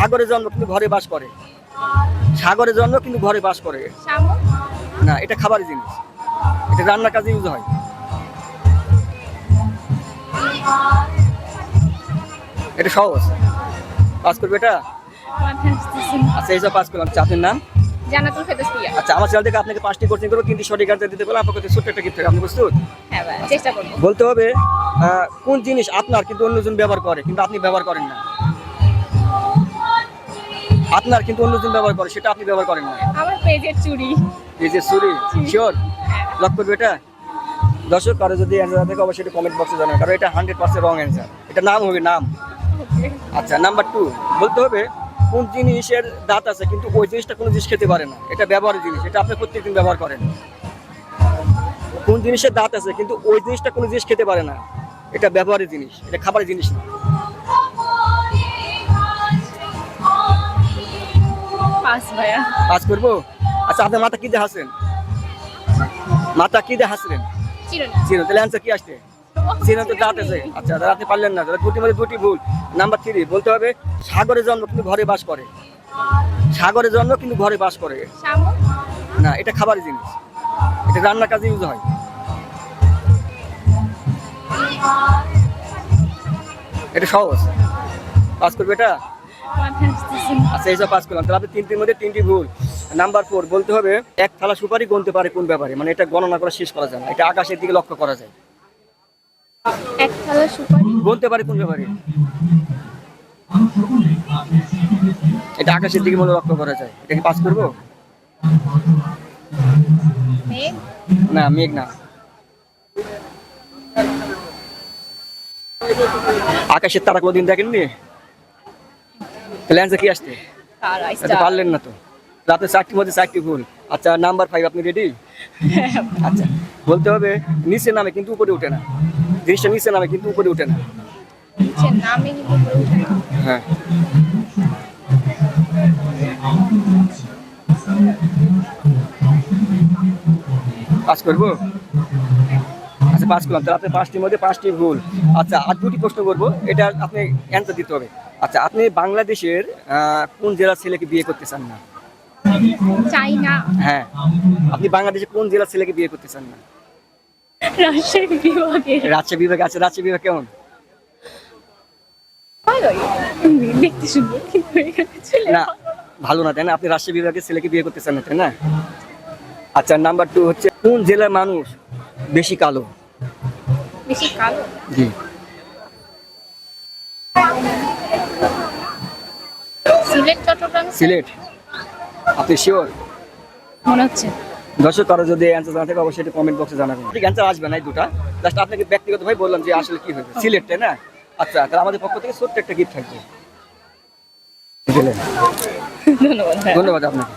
সাগরে জন্ম কিন্তু ঘরে বাস করে। সাগরে জন্ম কিন্তু ঘরে বাস করে। শামুক। না, এটা খাবারের জিনিস, এটা রান্নার কাজে ইউজ হয়। এটা সহজ, পাস করবে এটা। মাথায় আসতেছে না। আচ্ছা, এইসব পাস করলাম। আচ্ছা, আপনার নাম? জান্নাতুল ফেরদৌস প্রিয়া। আচ্ছা, আমার চ্যানেল থেকে আপনাকে 5টি কোশ্চেন করবো, কিন্তু সঠিক আনসার দিতে পারলে আপনার কাছে ছোট্ট একটা গিফট থাকে। আপনি প্রস্তুত? হ্যাঁ ভাই, চেষ্টা করব। বলতে হবে কোন জিনিস আপনার কিন্তু অন্যজন ব্যবহার করে কিন্তু আপনি ব্যবহার করেন না। আপনার কিন্তু অন্যজন ব্যবহার করে, সেটা আপনি ব্যবহার করেন না। আমার পেজের চুড়ি। এই যে চুরি, শিওর লক করবে এটা? দর্শক, কারো যদি অ্যান্সার থাকে অবশ্যই কমেন্ট বক্সে জানাবেন, কারণ এটা 100% রং অ্যান্সার। এটা নাম হবে, নাম। আচ্ছা, নাম্বার 2 বলতে হবে কোন জিনিসের দাঁত আছে কিন্তু ওই জিনিসটা কোনো জিনিস খেতে পারে না। এটা ব্যবহারের জিনিস, এটা আপনি প্রত্যেকদিন ব্যবহার করেন। কোন জিনিসের দাঁত আছে কিন্তু ওই জিনিসটা কোনো জিনিস খেতে পারে না। এটা ব্যবহারের জিনিস, এটা খাবারের জিনিস না। পাস ভাইয়া। কাজ করবো? আচ্ছা, আপনার মাথা কি দিয়ে হাসেন? মাথা কি দিয়ে হাসলেন? চিরুনি। চিনো, তাহলে অ্যান্সার কি আসছে? চিনো তো দাঁত আছে। আচ্ছা, তাহলে আপনি পারলেন না, তাহলে দুটির মধ্যে দুটি ভুল। নাম্বার 3 বলতে হবে সাগরে জন্ম কিন্তু ঘরে বাস করে। সাগরে জন্ম কিন্তু ঘরে বাস করে। শামুক। না, এটা খাবারের জিনিস, এটা রান্নার কাজে ইউজ হয়। এটা সহজ, পাস করবে এটা। মাথায় আসতেছে না। আচ্ছা, এইসব পাস করলাম। তাহলে আপনি 3টির মধ্যে 3টি ভুল। নাম্বার 4 বলতে হবে এক থালা সুপারি গুনতে পারে কোন ব্যাপারে, মানে এটা গণনা করা শেষ করা যায় না, এটা আকাশের দিকে লক্ষ্য করা যায়। এক থালা সুপারি। গুনতে পারে কোন ব্যাপারে? এটা আকাশের দিকে মনে লক্ষ্য করা যায়। এটা কি পাস করবো? মেঘ। না, মেঘ না। আকাশের তারা কোনদিন দেখেননি? তাহলে অ্যান্সার কি আসছে? তারা এটা পারলেন না তো। রাতে 4টির মধ্যে 4টি ভুল। আচ্ছা, নাম্বার 5 আপনি রেডি? আচ্ছা, বলতে হবে নিচে নামে কিন্তু উপরে ওঠে না। জিনিসটা নিচে নামে কিন্তু উপরে ওঠে না। নিচে নামে কিন্তু উপরে ওঠে না। হ্যাঁ, পাস করবো? আচ্ছা, পাস করলাম। তাহলে আপনি 5টির মধ্যে 5টি ভুল। আচ্ছা, আর 2টি প্রশ্ন করবো, এটা আপনি অ্যান্সার দিতে হবে। আচ্ছা, আপনি বাংলাদেশের কোন জেলার ছেলেকে বিয়ে করতে চান না? চাইনা। হ্যাঁ, আপনি বাংলাদেশে কোন জেলার ছেলেকে বিয়ে করতে চান না? রাজশাহী বিভাগে। রাজশাহী বিভাগ। আছে, রাজশাহী বিভাগ কেমন? ভালো লাগে। দেখতে সুন্দর, কিন্তু এখানে ছেলে না, ভালো না, তাই না? আপনি রাজশাহী বিভাগের ছেলেকে বিয়ে করতে চান না, তাই না? আচ্ছা, নাম্বার 2 হচ্ছে কোন জেলার মানুষ বেশি কালো? বেশি কালো। জি। সিলেট, চট্টগ্রাম। সিলেট। আপনি শিওর? মনে হচ্ছে। দর্শক, কারো যদি অ্যান্সার জানা থাকে অবশ্যই এটা কমেন্ট বক্সে জানাবেন। ঠিক অ্যান্সার আসবে না, এই দুটা জাস্ট আপনাকে ব্যক্তিগতভাবে বললাম যে আসলে কি হবে। সিলেট, তাই না? আচ্ছা, তাহলে আমাদের পক্ষ থেকে ছোট্ট একটা গিফট থাকবে। বুঝলেন? ধন্যবাদ। ধন্যবাদ আপনাকে।